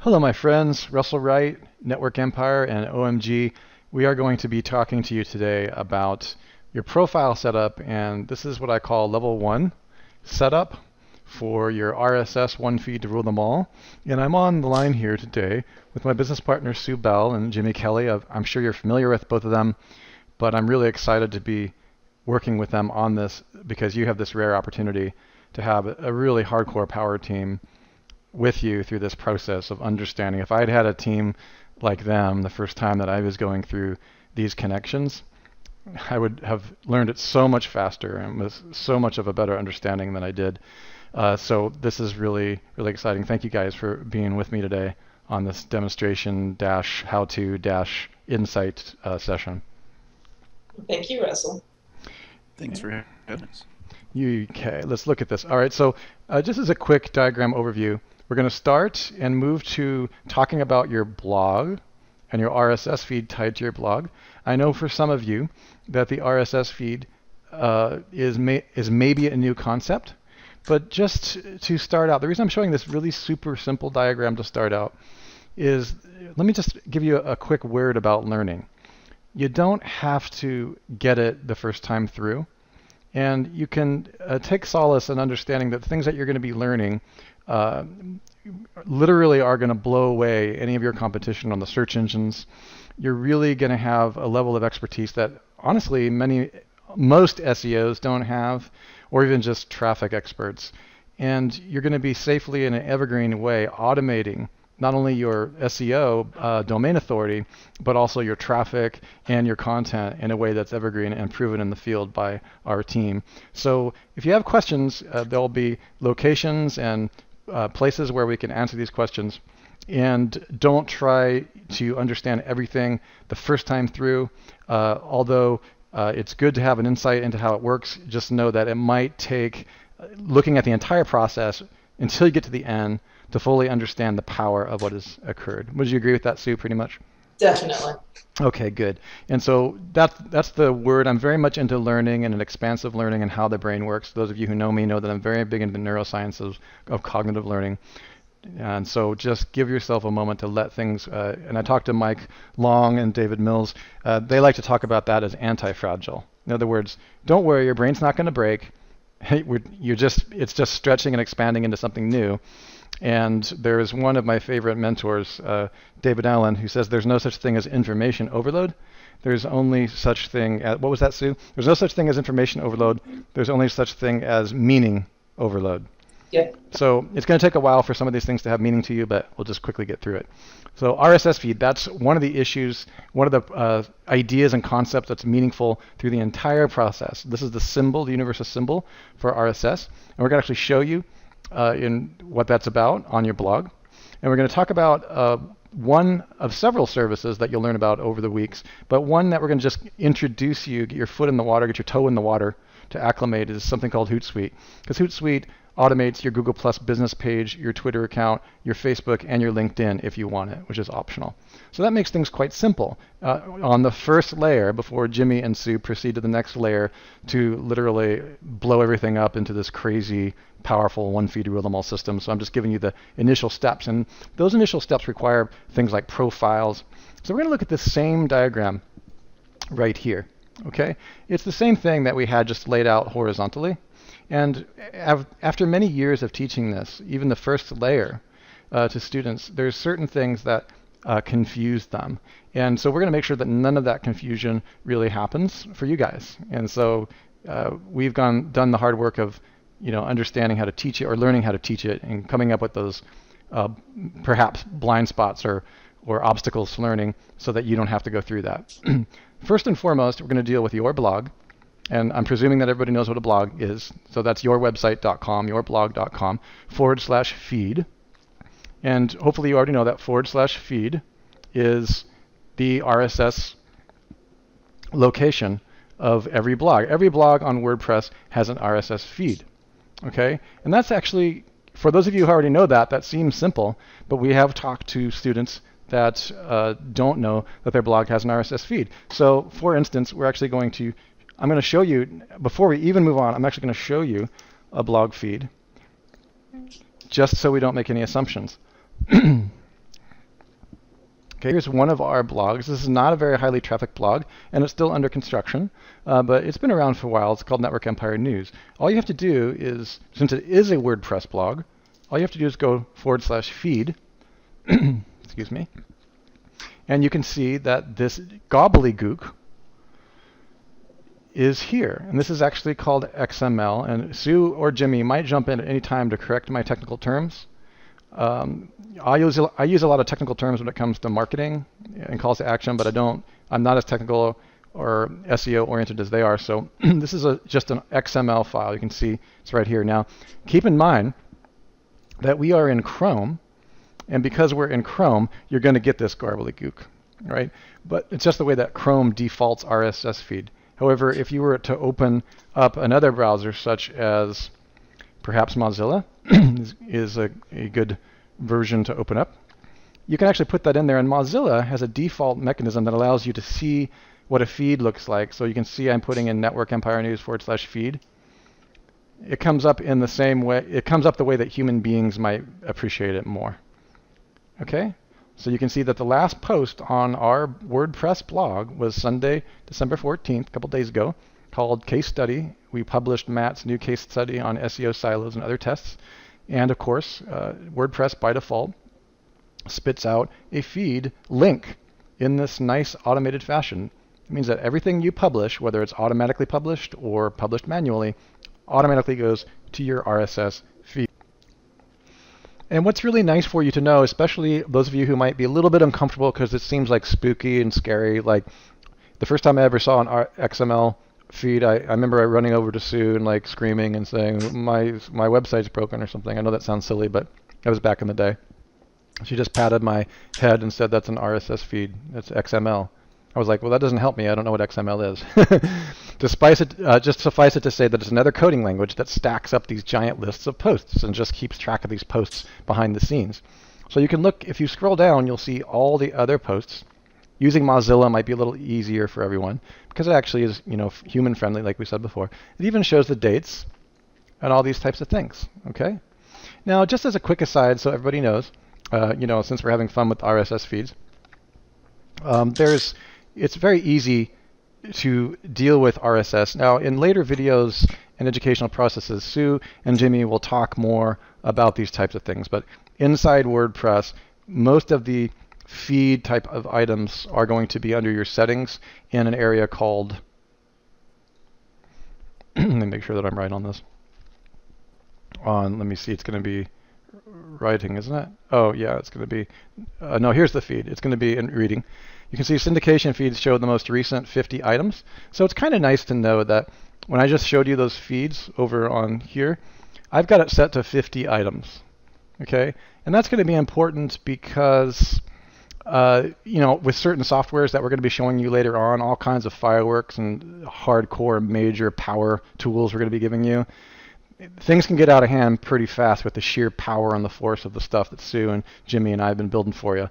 Hello, my friends. Russell Wright, Network Empire, and OMG. We are going to be talking to you today about your profile setup, and this is what I call level 1 setup for your RSS one feed to rule them all. And I'm on the line here today with my business partners Sue Bell and Jimmy Kelley. I'm sure you're familiar with both of them, but I'm really excited to be working with them on this because you have this rare opportunity to have a really hardcore power team with you through this process of understanding. If I'd had a team like them the first time that I was going through these connections, I would have learned it so much faster and with so much of a better understanding than I did. So this is really, really exciting. Thank you guys for being with me today on this demonstration dash how-to dash insight session. Thank you, Russell. Thanks for having us. Okay, let's look at this. All right, so just as a quick diagram overview, we're going to start and move to talking about your blog and your RSS feed tied to your blog. I know for some of you that the RSS feed is maybe a new concept, but just to start out, the reason I'm showing this really super simple diagram to start out is, let me just give you a quick word about learning. You don't have to get it the first time through, and you can take solace in understanding that the things that you're going to be learning literally are going to blow away any of your competition on the search engines. You're really going to have a level of expertise that honestly most SEOs don't have, or even just traffic experts. And you're going to be safely in an evergreen way automating not only your SEO domain authority, but also your traffic and your content in a way that's evergreen and proven in the field by our team. So if you have questions, there'll be locations and places where we can answer these questions. And don't try to understand everything the first time through. Although it's good to have an insight into how it works, just know that it might take looking at the entire process until you get to the end to fully understand the power of what has occurred. Would you agree with that, Sue, pretty much? Definitely. Okay, good. And so that's the word. I'm very much into learning and an expansive learning and how the brain works. Those of you who know me know that I'm very big into the neuroscience of cognitive learning. And so just give yourself a moment to let things, and I talked to Mike Long and David Mills, they like to talk about that as anti-fragile. In other words, don't worry, your brain's not going to break. It's just stretching and expanding into something new. And there's one of my favorite mentors, David Allen, who says there's no such thing as information overload. There's only such thing as, what was that, Sue? There's no such thing as information overload. There's only such thing as meaning overload. Yep. So it's going to take a while for some of these things to have meaning to you, but we'll just quickly get through it. So RSS feed, that's one of the issues, one of the ideas and concepts that's meaningful through the entire process. This is the symbol, the universal symbol for RSS. And we're going to actually show you in what that's about on your blog. And we're going to talk about one of several services that you'll learn about over the weeks, but one that we're going to just introduce you, get your foot in the water, get your toe in the water to acclimate is something called Hootsuite. Because Hootsuite automates your Google Plus business page, your Twitter account, your Facebook, and your LinkedIn if you want it, which is optional. So that makes things quite simple. On the first layer, before Jimmy and Sue proceed to the next layer to literally blow everything up into this crazy, powerful one feed rule them all system. So I'm just giving you the initial steps. And those initial steps require things like profiles. So we're going to look at this same diagram right here. Okay? It's the same thing that we had just laid out horizontally. And after many years of teaching this, even the first layer to students, there's certain things that confuse them. And so we're going to make sure that none of that confusion really happens for you guys. And so we've done the hard work of understanding how to teach it or learning how to teach it and coming up with those perhaps blind spots or obstacles to learning so that you don't have to go through that. First and foremost, we're going to deal with your blog. And I'm presuming that everybody knows what a blog is. So that's yourwebsite.com, yourblog.com/feed. And hopefully you already know that /feed is the RSS location of every blog. Every blog on WordPress has an RSS feed. Okay? And that's actually, for those of you who already know that, that seems simple, but we have talked to students that don't know that their blog has an RSS feed. So for instance, I'm going to show you, before we even move on, I'm actually going to show you a blog feed, just so we don't make any assumptions. Okay, here's one of our blogs. This is not a very highly trafficked blog, and it's still under construction, but it's been around for a while. It's called Network Empire News. All you have to do is, since it is a WordPress blog, all you have to do is go /feed, excuse me, and you can see that this gobbledygook is here. And this is actually called XML, and Sue or Jimmy might jump in at any time to correct my technical terms. I use a lot of technical terms when it comes to marketing and calls to action, but I'm not as technical or SEO oriented as they are. So this is just an XML file. You can see it's right here. Now, keep in mind that we are in Chrome, and because we're in Chrome, you're going to get this gobbledygook, right? But it's just the way that Chrome defaults RSS feed. However, if you were to open up another browser, such as perhaps Mozilla is a good version to open up, you can actually put that in there, and Mozilla has a default mechanism that allows you to see what a feed looks like. So you can see I'm putting in Network Empire News /feed. It comes up in the same way. It comes up the way that human beings might appreciate it more. Okay? So you can see that the last post on our WordPress blog was Sunday, December 14th, a couple days ago, called Case Study. We published Matt's new case study on SEO silos and other tests. And of course, WordPress by default spits out a feed link in this nice automated fashion. It means that everything you publish, whether it's automatically published or published manually, automatically goes to your RSS feed. And what's really nice for you to know, especially those of you who might be a little bit uncomfortable because it seems like spooky and scary, like the first time I ever saw an XML feed, I remember running over to Sue and like screaming and saying, my website's broken or something. I know that sounds silly, but that was back in the day. She just patted my head and said, that's an RSS feed. That's XML. I was like, well, that doesn't help me. I don't know what XML is. Just suffice it to say that it's another coding language that stacks up these giant lists of posts and just keeps track of these posts behind the scenes. So you can look, if you scroll down, you'll see all the other posts. Using Mozilla might be a little easier for everyone because it actually is, human friendly, like we said before. It even shows the dates and all these types of things. Okay. Now, just as a quick aside, so everybody knows, since we're having fun with RSS feeds, it's very easy to deal with RSS. Now, in later videos and educational processes, Sue and Jimmy will talk more about these types of things. But inside WordPress, most of the feed type of items are going to be under your settings in an area called, let me make sure that I'm right on this. Let me see, it's going to be writing, isn't it? Oh, yeah, it's going to be, no, here's the feed. It's going to be in reading. You can see syndication feeds show the most recent 50 items. So it's kind of nice to know that when I just showed you those feeds over on here, I've got it set to 50 items. Okay? And that's going to be important because, with certain softwares that we're going to be showing you later on, all kinds of fireworks and hardcore major power tools we're going to be giving you, things can get out of hand pretty fast with the sheer power and the force of the stuff that Sue and Jimmy and I have been building for you.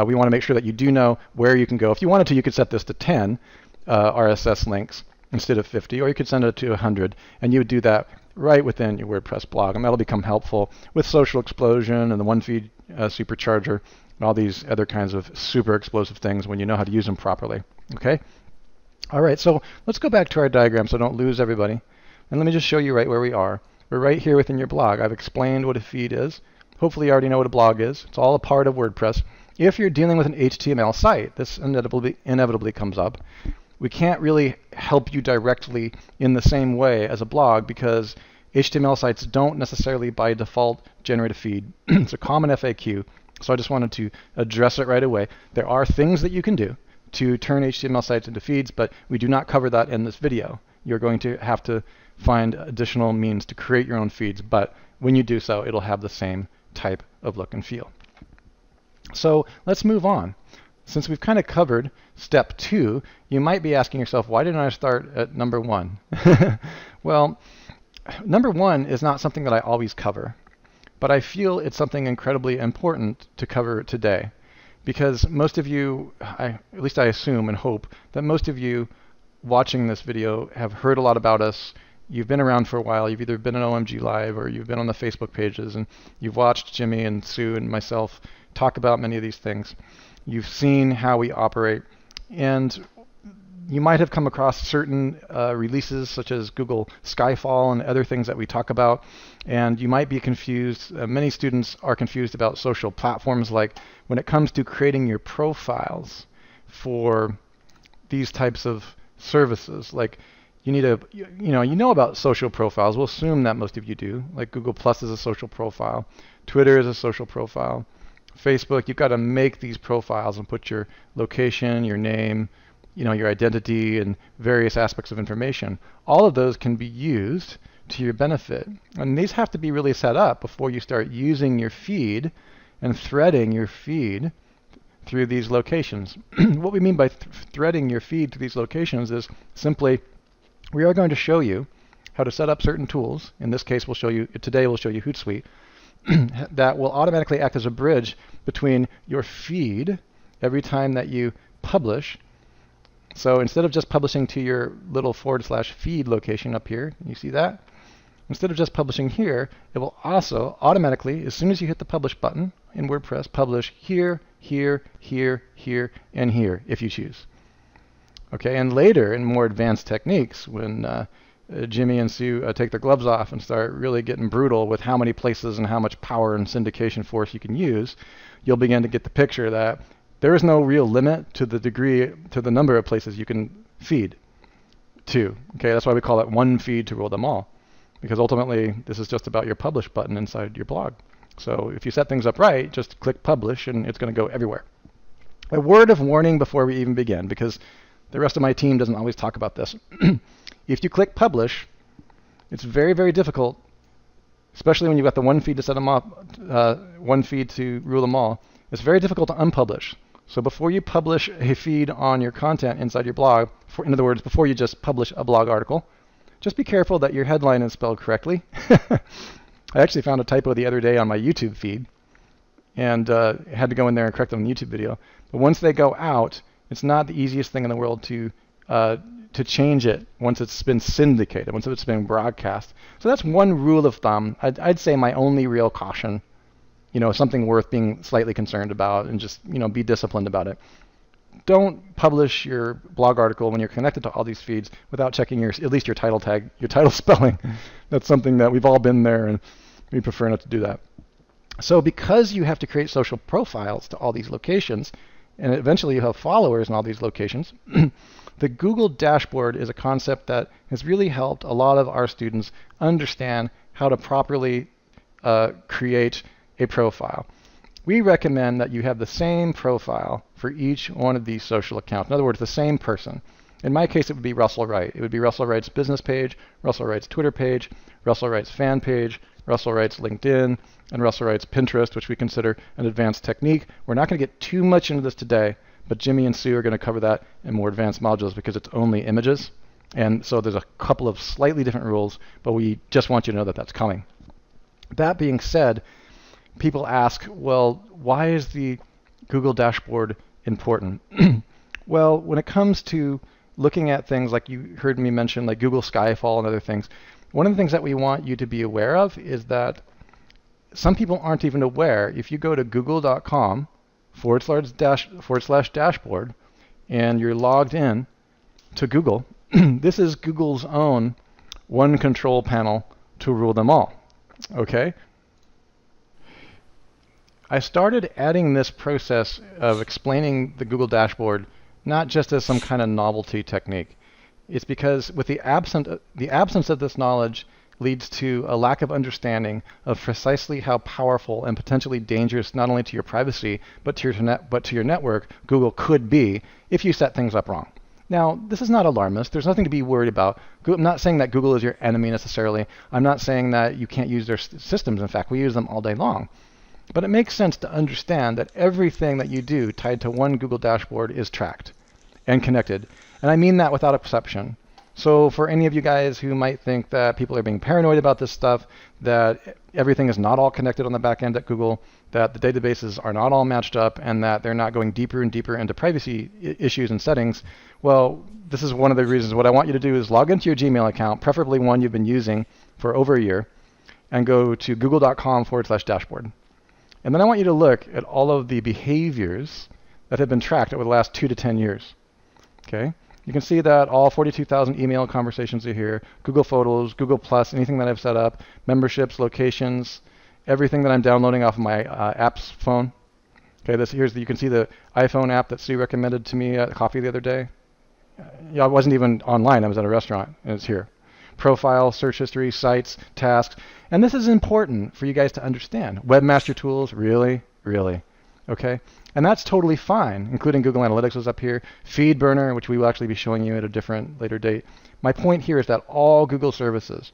We want to make sure that you do know where you can go. If you wanted to, you could set this to 10 RSS links instead of 50, or you could send it to 100, and you would do that right within your WordPress blog, and that'll become helpful with Social Explosion and the one-feed supercharger and all these other kinds of super explosive things when you know how to use them properly. Okay? All right, so let's go back to our diagram so I don't lose everybody. And let me just show you right where we are. We're right here within your blog. I've explained what a feed is. Hopefully you already know what a blog is. It's all a part of WordPress. If you're dealing with an HTML site, this inevitably comes up. We can't really help you directly in the same way as a blog because HTML sites don't necessarily by default generate a feed. It's a common FAQ, so I just wanted to address it right away. There are things that you can do to turn HTML sites into feeds, but we do not cover that in this video. You're going to have to find additional means to create your own feeds, but when you do so, it'll have the same type of look and feel. So let's move on. Since we've kind of covered step 2, you might be asking yourself, why didn't I start at number 1? Well, number 1 is not something that I always cover, but I feel it's something incredibly important to cover today because most of you, at least I assume and hope, that most of you watching this video have heard a lot about us. You've been around for a while. You've either been on OMG Live or you've been on the Facebook pages and you've watched Jimmy and Sue and myself talk about many of these things. You've seen how we operate, and you might have come across certain releases such as Google Skyfall and other things that we talk about, and you might be confused. Many students are confused about social platforms, like when it comes to creating your profiles for these types of services. Like you need you know about social profiles. We'll assume that most of you do. Like Google Plus is a social profile, Twitter is a social profile, Facebook. You've got to make these profiles and put your location, your name, your identity, and various aspects of information. All of those can be used to your benefit. And these have to be really set up before you start using your feed and threading your feed through these locations. What we mean by threading your feed to these locations is simply, we are going to show you how to set up certain tools. In this case, today we'll show you Hootsuite, that will automatically act as a bridge between your feed every time that you publish. So instead of just publishing to your little /feed location up here, you see that? Instead of just publishing here, it will also automatically, as soon as you hit the publish button in WordPress, publish here, here, here, here, and here, if you choose. Okay, and later in more advanced techniques, when Jimmy and Sue take their gloves off and start really getting brutal with how many places and how much power and syndication force you can use, you'll begin to get the picture that there is no real limit to the number of places you can feed to. Okay, that's why we call it one feed to rule them all, because ultimately this is just about your publish button inside your blog. So if you set things up right, just click publish and it's going to go everywhere. A word of warning before we even begin, because the rest of my team doesn't always talk about this. If you click publish, it's very, very difficult, especially when you've got the one feed to set them up, one feed to rule them all. It's very difficult to unpublish. So before you publish a feed on your content inside your blog, in other words, before you just publish a blog article, just be careful that your headline is spelled correctly. I actually found a typo the other day on my YouTube feed, and had to go in there and correct it on the YouTube video. But once they go out, it's not the easiest thing in the world to change it once it's been syndicated, once it's been broadcast. So that's one rule of thumb. I'd say my only real caution, something worth being slightly concerned about, and just, be disciplined about it. Don't publish your blog article when you're connected to all these feeds without checking at least your title tag, your title spelling. That's something that we've all been there, and we prefer not to do that. So because you have to create social profiles to all these locations, and eventually you have followers in all these locations, the Google dashboard is a concept that has really helped a lot of our students understand how to properly create a profile. We recommend that you have the same profile for each one of these social accounts. In other words, the same person. In my case, it would be Russell Wright. It would be Russell Wright's business page, Russell Wright's Twitter page, Russell Wright's fan page, Russell Wright's LinkedIn, and Russell Wright's Pinterest, which we consider an advanced technique. We're not going to get too much into this today, but Jimmy and Sue are going to cover that in more advanced modules because it's only images. And so there's a couple of slightly different rules, but we just want you to know that that's coming. That being said, people ask, well, why is the Google dashboard important? Well, when it comes to looking at things like you heard me mention, like Google Skyfall and other things, one of the things that we want you to be aware of is that some people aren't even aware. If you go to google.com/dashboard and you're logged in to Google, this is Google's own one control panel to rule them all. Okay? I started adding this process of explaining the Google dashboard not just as some kind of novelty technique. It's because with the absence of this knowledge leads to a lack of understanding of precisely how powerful and potentially dangerous not only to your privacy but to your network Google could be if you set things up wrong. Now, this is not alarmist. There's nothing to be worried about. I'm not saying that Google is your enemy necessarily. I'm not saying that you can't use their systems. In fact, we use them all day long. But it makes sense to understand that everything that you do tied to one Google dashboard is tracked and connected. And I mean that without exception. So for any of you guys who might think that people are being paranoid about this stuff, that everything is not all connected on the back end at Google, that the databases are not all matched up, and that they're not going deeper and deeper into privacy issues and settings, well, this is one of the reasons. What I want you to do is log into your Gmail account, preferably one you've been using for over a year, and go to google.com/dashboard. And then I want you to look at all of the behaviors that have been tracked over the last 2 to 10 years. Okay? You can see that all 42,000 email conversations are here, Google Photos, Google Plus, anything that I've set up, memberships, locations, everything that I'm downloading off of my app's phone. Okay, you can see the iPhone app that Sue recommended to me at coffee the other day. Yeah, I wasn't even online. I was at a restaurant, and it's here. Profile, search history, sites, tasks. And this is important for you guys to understand. Webmaster Tools, really? Okay? And that's totally fine, including Google Analytics was up here. Feed Burner, which we will actually be showing you at a different later date. My point here is that all Google services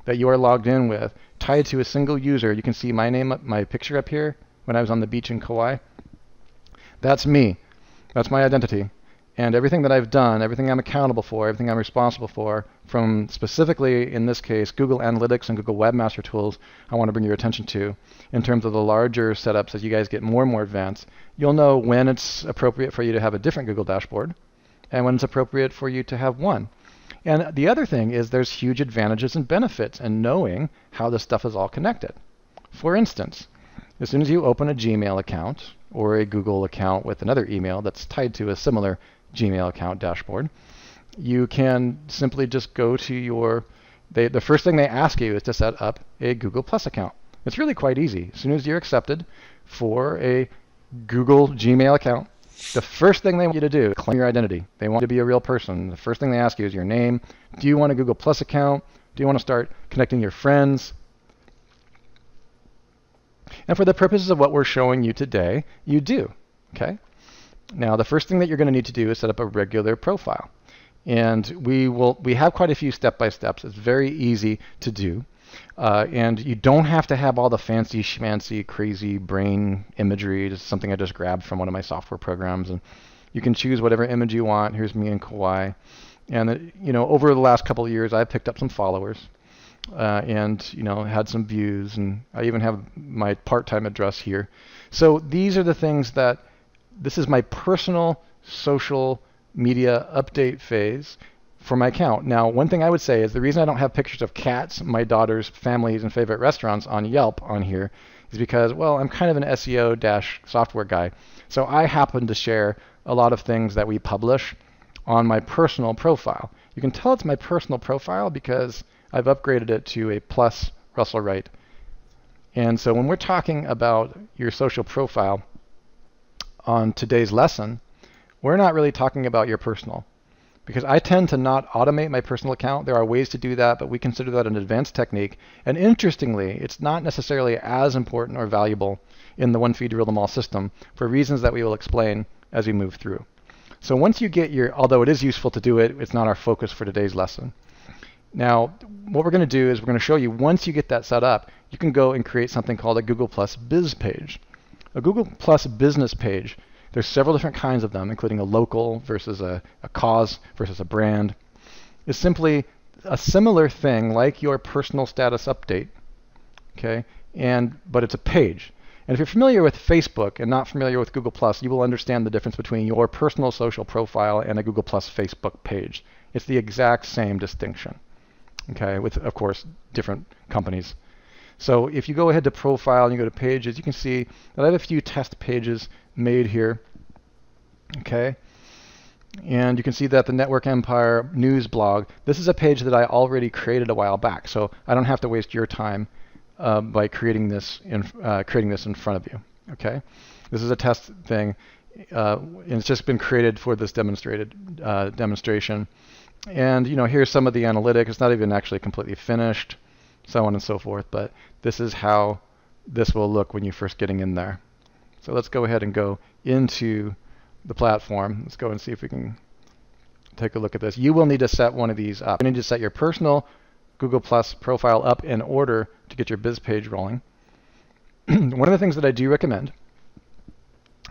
that you are logged in with, tied to a single user, you can see my name, my picture up here when I was on the beach in Kauai. That's me. That's my identity. And everything that I've done, everything I'm accountable for, everything I'm responsible for, from specifically, in this case, Google Analytics and Google Webmaster Tools, I want to bring your attention to. In terms of the larger setups, as you guys get more and more advanced, you'll know when it's appropriate for you to have a different Google dashboard and when it's appropriate for you to have one. And the other thing is there's huge advantages and benefits in knowing how this stuff is all connected. For instance, as soon as you open a Gmail account or a Google account with another email that's tied to a similar Gmail account dashboard, you can simply just go to the first thing they ask you is to set up a Google Plus account. It's really quite easy. As soon as you're accepted for a Google Gmail account, the first thing they want you to do is claim your identity. They want you to be a real person. The first thing they ask you is your name. Do you want a Google Plus account? Do you want to start connecting your friends? And for the purposes of what we're showing you today, you do. Okay? Now, the first thing that you're going to need to do is set up a regular profile. And we have quite a few step-by-steps. It's very easy to do. And you don't have to have all the fancy schmancy, crazy brain imagery. It's something I just grabbed from one of my software programs. And you can choose whatever image you want. Here's me in Kauai. And over the last couple of years, I've picked up some followers. And had some views, and I even have my part-time address here. So these are the things this is my personal social media update phase for my account. Now, one thing I would say is the reason I don't have pictures of cats, my daughter's families, and favorite restaurants on Yelp on here is because, well, I'm kind of an SEO-software guy. So I happen to share a lot of things that we publish on my personal profile. You can tell it's my personal profile because I've upgraded it to a plus Russell Wright. And so when we're talking about your social profile on today's lesson, we're not really talking about your personal, because I tend to not automate my personal account. There are ways to do that, but we consider that an advanced technique. And interestingly, it's not necessarily as important or valuable in the one feed to rule them all system for reasons that we will explain as we move through. So once you get although it is useful to do it, it's not our focus for today's lesson. Now, what we're going to do is we're going to show you, once you get that set up, you can go and create something called a Google Plus Biz page. A Google Plus business page, there's several different kinds of them, including a local versus a cause versus a brand. It's simply a similar thing like your personal status update, okay? But it's a page. And if you're familiar with Facebook and not familiar with Google Plus, you will understand the difference between your personal social profile and a Google Plus Facebook page. It's the exact same distinction. Okay, with, of course, different companies. So if you go ahead to profile and you go to pages, you can see that I have a few test pages made here. Okay, and you can see that the Network Empire news blog, this is a page that I already created a while back, so I don't have to waste your time by creating this in front of you. Okay, this is a test thing, and it's just been created for this demonstration. And here's some of the analytics. It's not even actually completely finished, so on and so forth, but this is how this will look when you're first getting in there. So let's go ahead and go into the platform. Let's go and see if we can take a look at this. You will need to set one of these up. You need to set your personal Google Plus profile up in order to get your biz page rolling. One of the things that I do recommend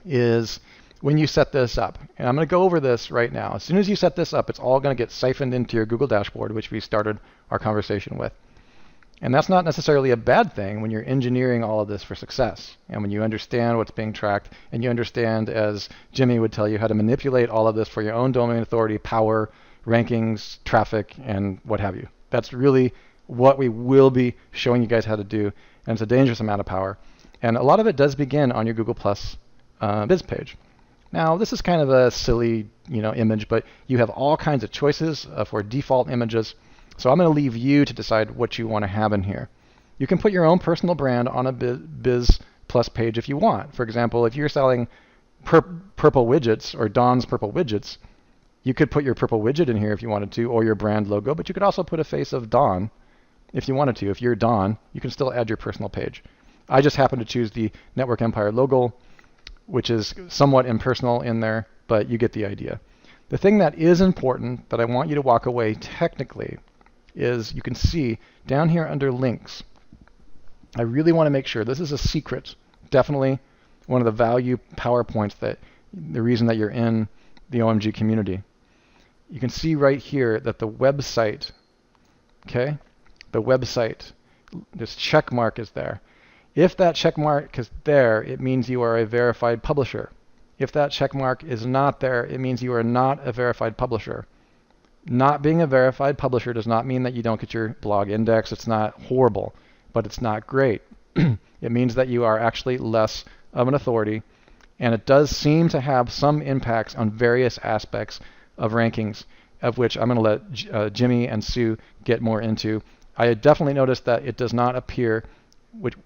is when you set this up, and I'm going to go over this right now. As soon as you set this up, it's all going to get siphoned into your Google dashboard, which we started our conversation with. And that's not necessarily a bad thing when you're engineering all of this for success, and when you understand what's being tracked, and you understand, as Jimmy would tell you, how to manipulate all of this for your own domain authority, power, rankings, traffic, and what have you. That's really what we will be showing you guys how to do, and it's a dangerous amount of power. And a lot of it does begin on your Google Plus biz page. Now, this is kind of a silly, image, but you have all kinds of choices for default images. So I'm going to leave you to decide what you want to have in here. You can put your own personal brand on a Biz Plus page if you want. For example, if you're selling purple widgets or Dawn's purple widgets, you could put your purple widget in here if you wanted to, or your brand logo, but you could also put a face of Dawn if you wanted to. If you're Dawn, you can still add your personal page. I just happen to choose the Network Empire logo, which is somewhat impersonal in there, but you get the idea. The thing that is important that I want you to walk away technically is you can see down here under links. I really want to make sure, this is a secret, definitely one of the value PowerPoints that the reason that you're in the OMG community. You can see right here that the website, okay, the website, this check mark is there. If that check mark is there, it means you are a verified publisher. If that check mark is not there, it means you are not a verified publisher. Not being a verified publisher does not mean that you don't get your blog index. It's not horrible, but it's not great. It means that you are actually less of an authority, and it does seem to have some impacts on various aspects of rankings, of which I'm going to let Jimmy and Sue get more into. I definitely noticed that it does not appear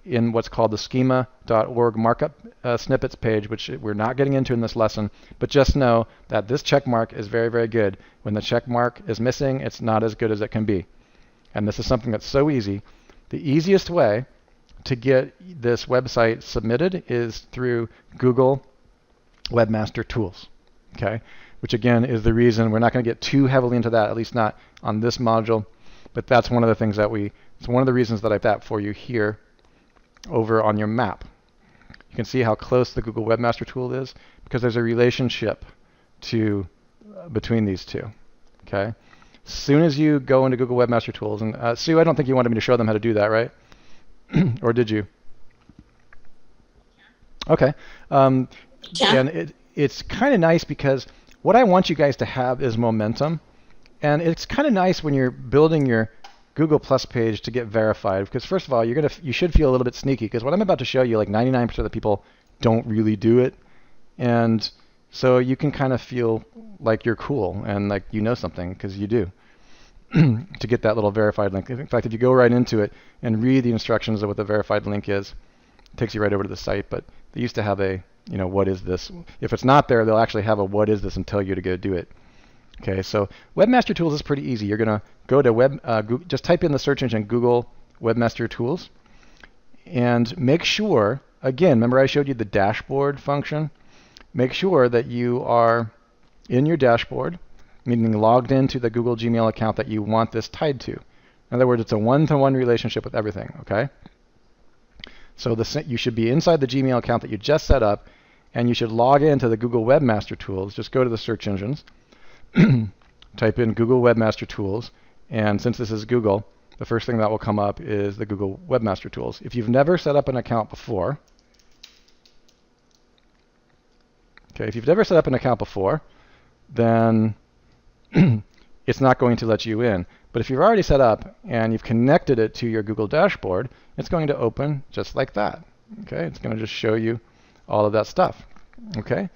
in what's called the schema.org markup snippets page, which we're not getting into in this lesson, but just know that this check mark is very, very good. When the check mark is missing, it's not as good as it can be. And this is something that's so easy. The easiest way to get this website submitted is through Google Webmaster Tools, okay? Which again is the reason we're not going to get too heavily into that, at least not on this module, but that's one of the things that it's one of the reasons that I put that for you here over on your map. You can see how close the Google Webmaster Tool is because there's a relationship between these two, okay? As soon as you go into Google Webmaster Tools, and Sue, I don't think you wanted me to show them how to do that, right? Or did you? Okay. And it's kind of nice because what I want you guys to have is momentum. And it's kind of nice when you're building your Google Plus page to get verified, because first of all, you should feel a little bit sneaky, because what I'm about to show you, like 99% of the people don't really do it. And so you can kind of feel like you're cool and like you know something, because you do. To get that little verified link. In fact, if you go right into it and read the instructions of what the verified link is, it takes you right over to the site. But they used to have a, what is this? If it's not there, they'll actually have a what is this and tell you to go do it. Okay, so Webmaster Tools is pretty easy. You're going to go to just type in the search engine Google Webmaster Tools, and make sure, again, remember I showed you the dashboard function? Make sure that you are in your dashboard, meaning logged into the Google Gmail account that you want this tied to. In other words, it's a one-to-one relationship with everything, okay? So you should be inside the Gmail account that you just set up, and you should log into the Google Webmaster Tools. Just go to the search engines, type in Google Webmaster Tools, and since this is Google, the first thing that will come up is the Google Webmaster Tools. If you've never set up an account before, then it's not going to let you in. But if you've already set up and you've connected it to your Google dashboard, it's going to open just like that. Okay, it's going to just show you all of that stuff. Okay,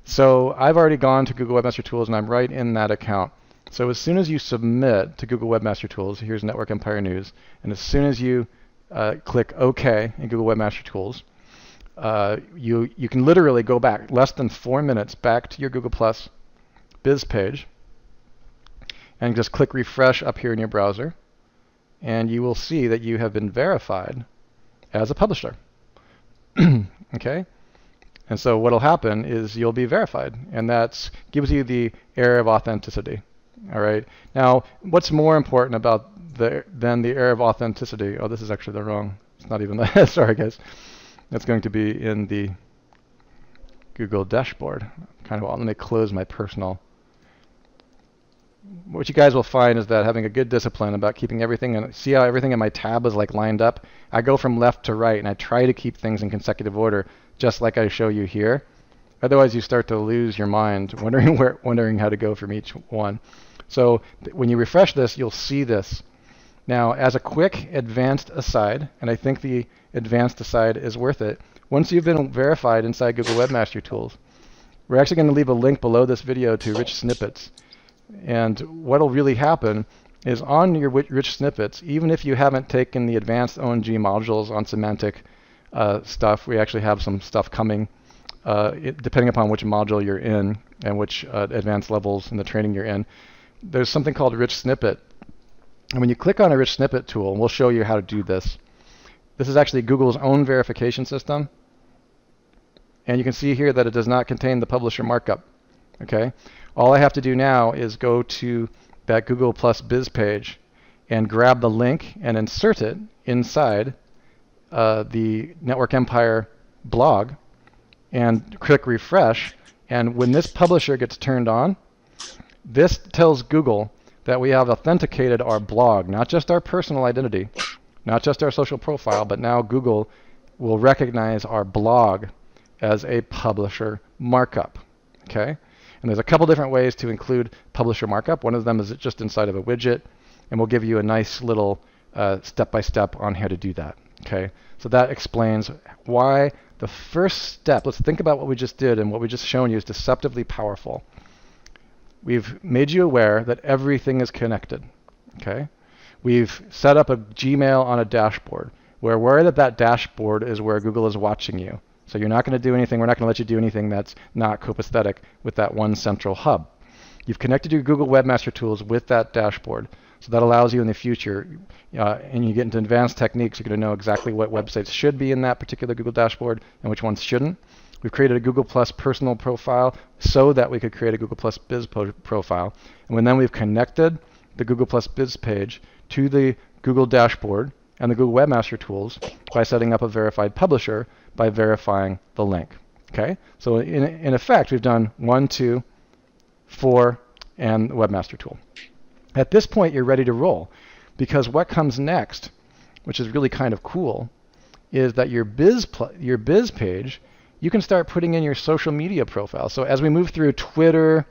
so I've already gone to Google Webmaster Tools and I'm right in that account. So as soon as you submit to Google Webmaster Tools, here's Network Empire News, and as soon as you click OK in Google Webmaster Tools, you can literally go back less than 4 minutes back to your Google Plus Biz page and just click refresh up here in your browser, and you will see that you have been verified as a publisher. Okay? And so what will happen is you'll be verified, and that gives you the air of authenticity. All right. Now, what's more important than the air of authenticity? Oh, this is actually the wrong. It's not even that. Sorry, guys. That's going to be in the Google dashboard. Let me close my personal. What you guys will find is that having a good discipline about keeping everything, and see how everything in my tab is like lined up? I go from left to right, and I try to keep things in consecutive order, just like I show you here. Otherwise, you start to lose your mind, wondering how to go from each one. So when you refresh this, you'll see this. Now, as a quick advanced aside, and I think the advanced aside is worth it, once you've been verified inside Google Webmaster Tools, we're actually going to leave a link below this video to rich snippets. And what will really happen is on your rich snippets, even if you haven't taken the advanced ONG modules on semantic stuff, we actually have some stuff coming depending upon which module you're in and which advanced levels in the training you're in. There's something called rich snippet. And when you click on a rich snippet tool, and we'll show you how to do this. This is actually Google's own verification system. And you can see here that it does not contain the publisher markup. Okay? All I have to do now is go to that Google Plus Biz page and grab the link and insert it inside the Network Empire blog and click refresh. And when this publisher gets turned on, this tells Google that we have authenticated our blog, not just our personal identity, not just our social profile, but now Google will recognize our blog as a publisher markup. Okay? And there's a couple different ways to include publisher markup. One of them is just inside of a widget, and we'll give you a nice little step-by-step on how to do that. Okay? So that explains why the first step, let's think about what we just did and what we just shown you is deceptively powerful. We've made you aware that everything is connected. Okay? We've set up a Gmail on a dashboard. We're aware that that dashboard is where Google is watching you. So you're not going to do anything, we're not going to let you do anything that's not copacetic with that one central hub. You've connected your Google Webmaster Tools with that dashboard. So that allows you in the future, and you get into advanced techniques, you're going to know exactly what websites should be in that particular Google dashboard and which ones shouldn't. We've created a Google Plus personal profile so that we could create a Google Plus Biz profile. And then we've connected the Google Plus Biz page to the Google dashboard and the Google Webmaster Tools by setting up a verified publisher by verifying the link. Okay? So in effect, we've done 1, 2, 4, and the Webmaster Tool. At this point, you're ready to roll, because what comes next, which is really kind of cool, is that your biz page, you can start putting in your social media profile. So as we move through Twitter,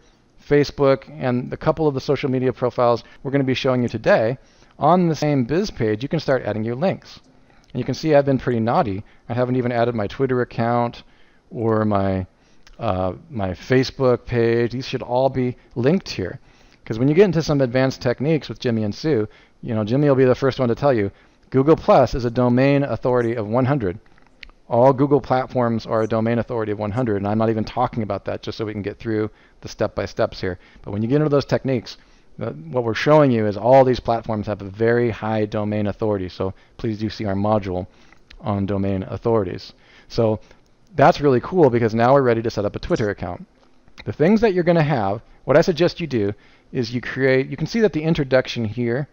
Facebook, and a couple of the social media profiles we're going to be showing you today, on the same biz page, you can start adding your links. And you can see I've been pretty naughty. I haven't even added my Twitter account or my Facebook page. These should all be linked here. Because when you get into some advanced techniques with Jimmy and Sue, Jimmy will be the first one to tell you, Google Plus is a domain authority of 100. All Google platforms are a domain authority of 100, and I'm not even talking about that just so we can get through the step-by-steps here. But when you get into those techniques, what we're showing you is all these platforms have a very high domain authority. So please do see our module on domain authorities. So that's really cool because now we're ready to set up a Twitter account. The things that you're going to have, what I suggest you do is you can see that the introduction here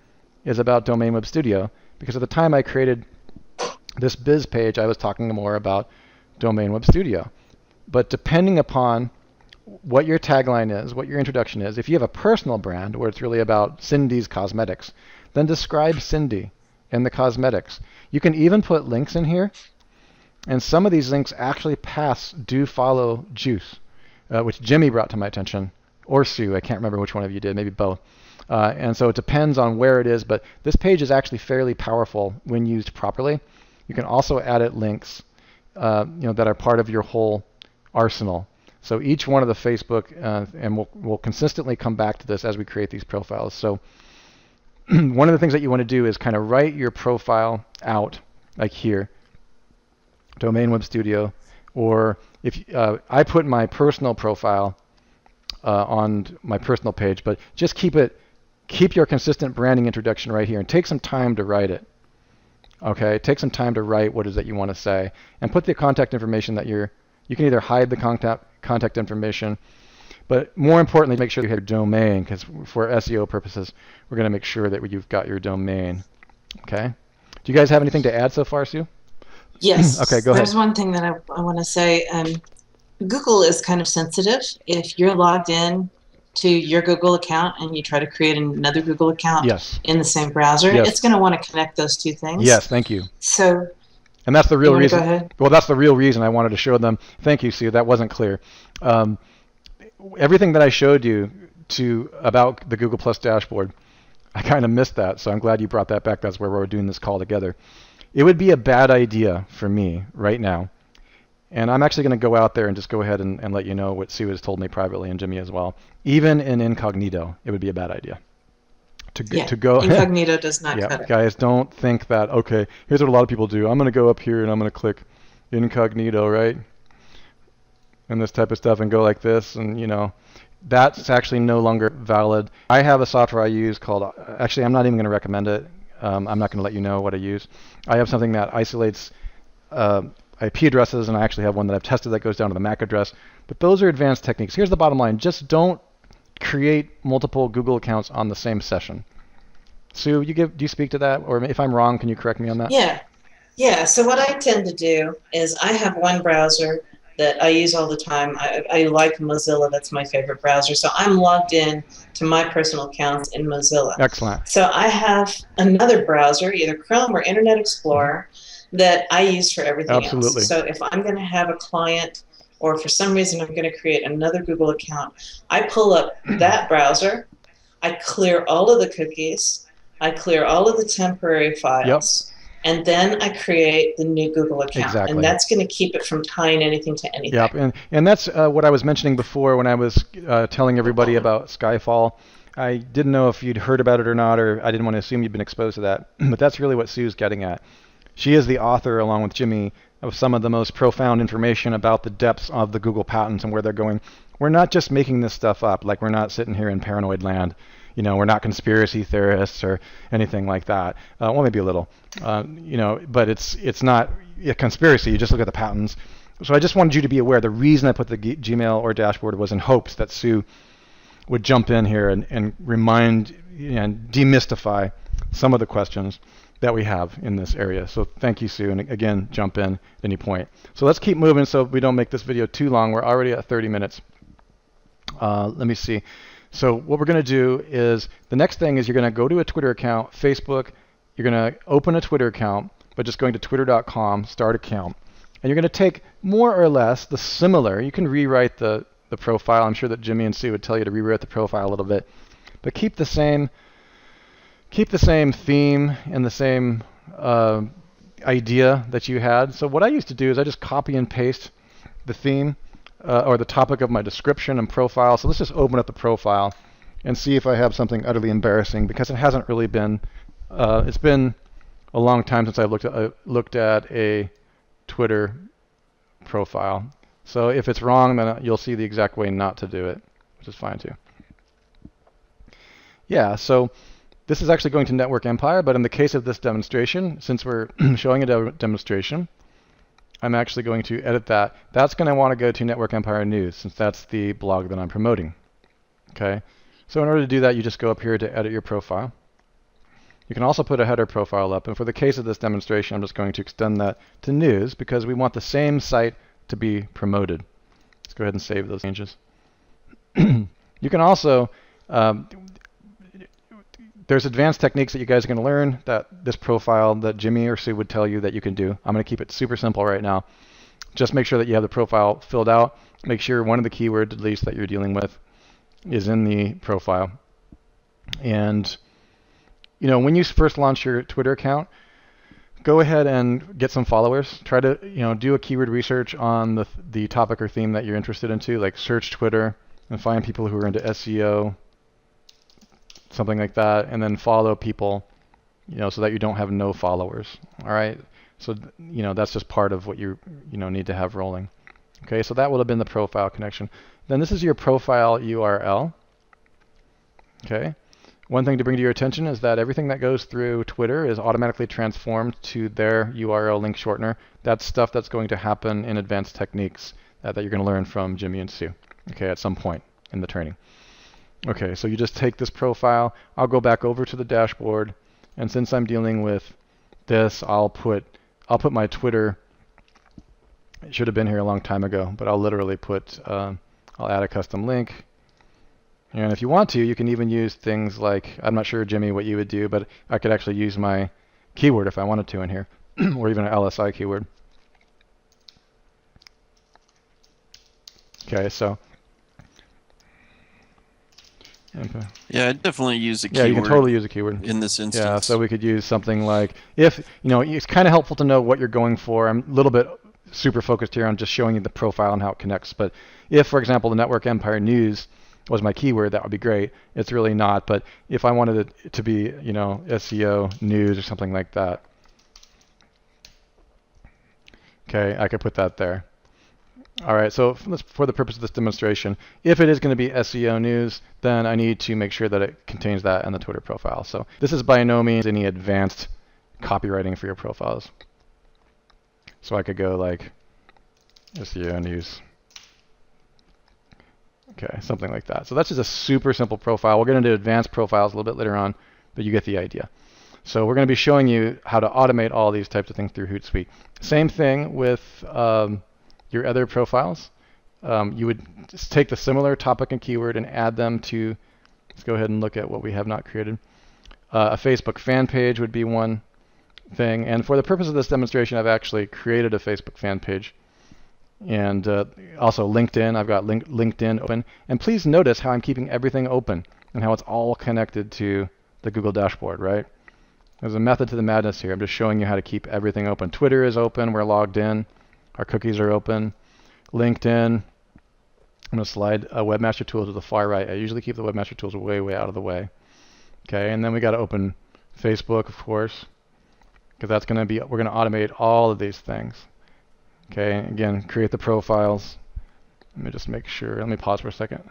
is about Domain Web Studio because at the time I created this biz page, I was talking more about Domain Web Studio. But depending upon what your tagline is, what your introduction is, if you have a personal brand where it's really about Cindy's Cosmetics, then describe Cindy and the cosmetics. You can even put links in here, and some of these links actually pass do follow juice, which Jimmy brought to my attention, or Sue, I can't remember which one of you did, maybe both. And so it depends on where it is, but this page is actually fairly powerful when used properly. You can also add it links that are part of your whole arsenal. So each one of the Facebook, and we'll consistently come back to this as we create these profiles. So one of the things that you want to do is kind of write your profile out, like here, Domain Web Studio, or if I put my personal profile on my personal page, but just keep your consistent branding introduction right here, and take some time to write it. Okay, take some time to write what it is that you want to say, and put the contact information that you can either hide the contact information, but more importantly, make sure you have your domain, because for SEO purposes, we're going to make sure that you've got your domain. Okay? Do you guys have anything to add so far, Sue? Yes. Okay, go ahead. There's one thing that I want to say. Google is kind of sensitive. If you're logged in to your Google account and you try to create another Google account in the same browser, it's going to want to connect those two things. Yes, thank you. So, and that's the real reason. Go ahead? Well, that's the real reason I wanted to show them. Thank you, Sue. That wasn't clear. Everything that I showed you about the Google Plus dashboard, I kind of missed that, so I'm glad you brought that back. That's where we're doing this call together. It would be a bad idea for me right now, and I'm actually going to go out there and just go ahead and let you know what Sue has told me privately, and Jimmy as well. Even in incognito, it would be a bad idea. To go incognito does not cut it. Guys, don't think that, okay, here's what a lot of people do. I'm going to go up here and I'm going to click incognito, right? And this type of stuff and go like this, and that's actually no longer valid. I have a software I use called, actually I'm not even going to recommend it. I'm not going to let you know what I use. I have something that isolates IP addresses, and I actually have one that I've tested that goes down to the MAC address. But those are advanced techniques. Here's the bottom line. Just don't create multiple Google accounts on the same session. Sue, do you speak to that? Or if I'm wrong, can you correct me on that? Yeah. So what I tend to do is I have one browser that I use all the time. I like Mozilla. That's my favorite browser. So I'm logged in to my personal accounts in Mozilla. Excellent. So I have another browser, either Chrome or Internet Explorer, that I use for everything else. So if I'm going to have a client, or for some reason I'm going to create another Google account, I pull up that browser, I clear all of the cookies, I clear all of the temporary files, and then I create the new Google account. Exactly. And that's going to keep it from tying anything to anything. Yep, and that's what I was mentioning before when I was telling everybody about Skyfall. I didn't know if you'd heard about it or not, or I didn't want to assume you'd been exposed to that. But that's really what Sue's getting at. She is the author, along with Jimmy, of some of the most profound information about the depths of the Google patents and where they're going. We're not just making this stuff up. Like, we're not sitting here in paranoid land. We're not conspiracy theorists or anything like that. Well, maybe a little, but it's not a conspiracy. You just look at the patents. So I just wanted you to be aware. The reason I put the Gmail or dashboard was in hopes that Sue would jump in here and remind and demystify some of the questions that we have in this area. So thank you, Sue, and again, jump in at any point. So let's keep moving so we don't make this video too long. We're already at 30 minutes. Let me see. So what we're going to do is, the next thing is you're going to go to a Twitter account, Facebook, you're going to open a Twitter account by just going to twitter.com, start account, and you're going to take more or less the similar, you can rewrite the profile. I'm sure that Jimmy and Sue would tell you to rewrite the profile a little bit, but keep the same theme and the same idea that you had. So what I used to do is I just copy and paste the theme or the topic of my description and profile. So let's just open up the profile and see if I have something utterly embarrassing, because it hasn't really been. It's been a long time since I've looked at a Twitter profile. So if it's wrong, then you'll see the exact way not to do it, which is fine too. Yeah, so this is actually going to Network Empire, but in the case of this demonstration, since we're showing a demonstration, I'm actually going to edit that. That's going to want to go to Network Empire News, since that's the blog that I'm promoting. Okay, so in order to do that, you just go up here to edit your profile. You can also put a header profile up, and for the case of this demonstration, I'm just going to extend that to news because we want the same site to be promoted. Let's go ahead and save those changes. You can also, there's advanced techniques that you guys are going to learn that this profile that Jimmy or Sue would tell you that you can do. I'm going to keep it super simple right now. Just make sure that you have the profile filled out. Make sure one of the keywords, at least, that you're dealing with is in the profile. And when you first launch your Twitter account, go ahead and get some followers. Try to do a keyword research on the topic or theme that you're interested into, like search Twitter and find people who are into SEO, something like that, and then follow people, so that you don't have no followers. All right. So that's just part of what you need to have rolling. Okay. So that would have been the profile connection. Then this is your profile URL. Okay. One thing to bring to your attention is that everything that goes through Twitter is automatically transformed to their URL link shortener. That's stuff that's going to happen in advanced techniques that you're going to learn from Jimmy and Sue, okay, at some point in the training. Okay, so you just take this profile. I'll go back over to the dashboard, and since I'm dealing with this, I'll put my Twitter. It should have been here a long time ago, but I'll literally I'll add a custom link. And if you want to, you can even use things like, I'm not sure, Jimmy, what you would do, but I could actually use my keyword if I wanted to in here, or even an LSI keyword. Okay, so, and Okay. Yeah, I'd definitely use a keyword. Yeah, you can totally use a keyword in this instance. Yeah, so we could use something like, if, it's kind of helpful to know what you're going for. I'm a little bit super focused here on just showing you the profile and how it connects. But if, for example, the Network Empire News was my keyword, that would be great. It's really not. But if I wanted it to be, SEO news or something like that, okay, I could put that there. All right, so for the purpose of this demonstration, if it is going to be SEO news, then I need to make sure that it contains that in the Twitter profile. So this is by no means any advanced copywriting for your profiles. So I could go like SEO news. Okay, something like that. So that's just a super simple profile. We're going to do advanced profiles a little bit later on, but you get the idea. So we're going to be showing you how to automate all these types of things through Hootsuite. Same thing with your other profiles. You would just take the similar topic and keyword and add them to, let's go ahead and look at what we have not created. A Facebook fan page would be one thing. And for the purpose of this demonstration, I've actually created a Facebook fan page. And also LinkedIn, I've got LinkedIn open. And please notice how I'm keeping everything open and how it's all connected to the Google dashboard, right? There's a method to the madness here. I'm just showing you how to keep everything open. Twitter is open, we're logged in. Our cookies are open. LinkedIn, I'm going to slide Webmaster Tools to the far right. I usually keep the Webmaster Tools way, way out of the way. Okay, and then we got to open Facebook, of course, because that's going to be, we're going to automate all of these things. Okay, again, create the profiles. Let me just make sure, let me pause for a second.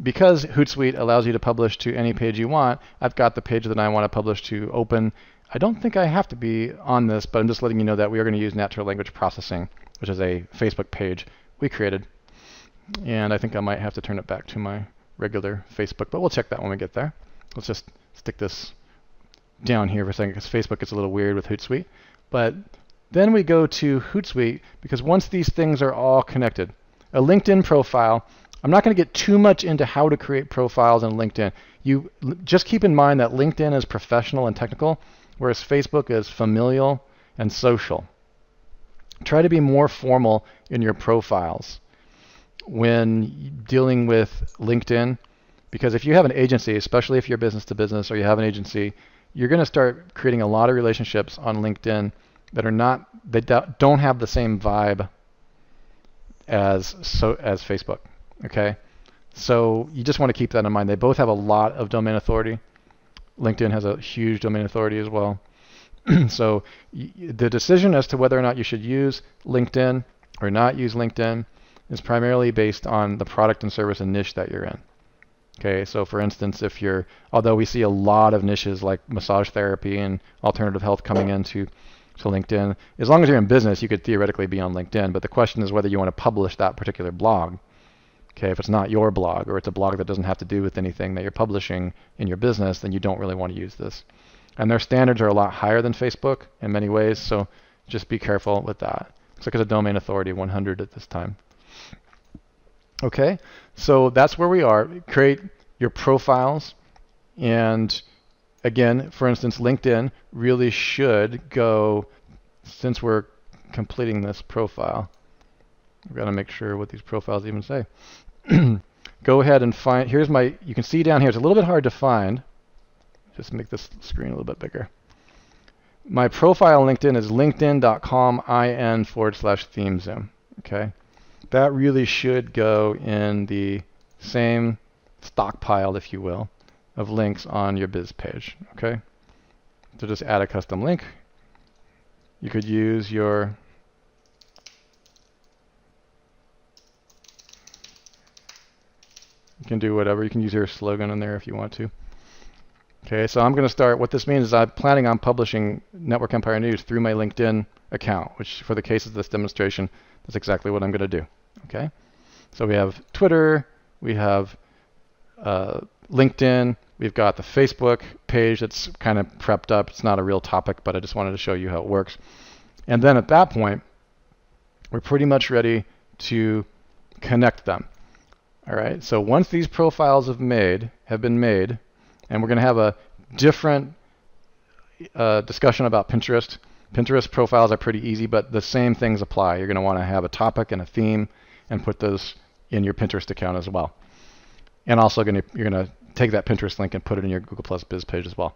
Because Hootsuite allows you to publish to any page you want, I've got the page that I want to publish to open. I don't think I have to be on this, but I'm just letting you know that we are going to use natural language processing, which is a Facebook page we created. And I think I might have to turn it back to my regular Facebook, but we'll check that when we get there. Let's just stick this down here for a second because Facebook gets a little weird with Hootsuite. But then we go to Hootsuite because once these things are all connected, a LinkedIn profile, I'm not going to get too much into how to create profiles in LinkedIn. You just keep in mind that LinkedIn is professional and technical, whereas Facebook is familial and social. Try to be more formal in your profiles when dealing with LinkedIn, because if you have an agency, especially if you're business to business or you have an agency, you're going to start creating a lot of relationships on LinkedIn that don't have the same vibe as Facebook. Okay, so you just want to keep that in mind. They both have a lot of domain authority. LinkedIn has a huge domain authority as well. So the decision as to whether or not you should use LinkedIn or not use LinkedIn is primarily based on the product and service and niche that you're in. Okay, so for instance, although we see a lot of niches like massage therapy and alternative health coming into LinkedIn, as long as you're in business, you could theoretically be on LinkedIn, but the question is whether you want to publish that particular blog. Okay, if it's not your blog or it's a blog that doesn't have to do with anything that you're publishing in your business, then you don't really want to use this. And their standards are a lot higher than Facebook in many ways, so just be careful with that. Looks like it's a domain authority 100 at this time. Okay, so that's where we are. Create your profiles, and again, for instance, LinkedIn really should go, since we're completing this profile, we've got to make sure what these profiles even say. Go ahead and find, you can see down here, it's a little bit hard to find. Just make this screen a little bit bigger. My profile on LinkedIn is linkedin.com/in/themezoom. Okay, that really should go in the same stockpile, if you will, of links on your biz page. Okay, so just add a custom link. You could use you can do whatever. You can use your slogan in there if you want to. Okay, so I'm going to start. What this means is I'm planning on publishing Network Empire News through my LinkedIn account, which for the case of this demonstration, that's exactly what I'm going to do. Okay, so we have Twitter, we have LinkedIn, we've got the Facebook page that's kind of prepped up. It's not a real topic, but I just wanted to show you how it works. And then at that point, we're pretty much ready to connect them. All right, so once these profiles have been made, and we're going to have a different discussion about Pinterest. Pinterest profiles are pretty easy, but the same things apply. You're going to want to have a topic and a theme and put those in your Pinterest account as well. And also you're gonna take that Pinterest link and put it in your Google Plus Biz page as well.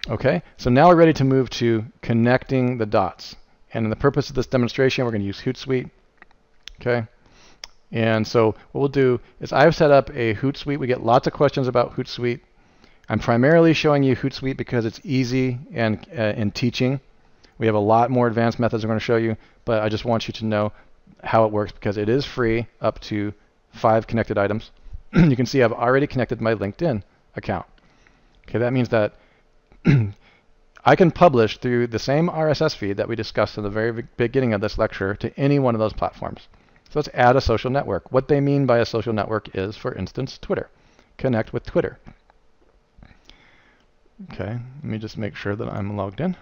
Okay, so now we're ready to move to connecting the dots. And in the purpose of this demonstration, we're going to use Hootsuite. Okay, and so what we'll do is I've set up a Hootsuite. We get lots of questions about Hootsuite. I'm primarily showing you Hootsuite because it's easy and in teaching. We have a lot more advanced methods we're going to show you, but I just want you to know how it works because it is free up to 5 connected items. You can see I've already connected my LinkedIn account. Okay, that means that I can publish through the same RSS feed that we discussed in the very beginning of this lecture to any one of those platforms. So let's add a social network. What they mean by a social network is, for instance, Twitter. Connect with Twitter. Okay, let me just make sure that I'm logged in.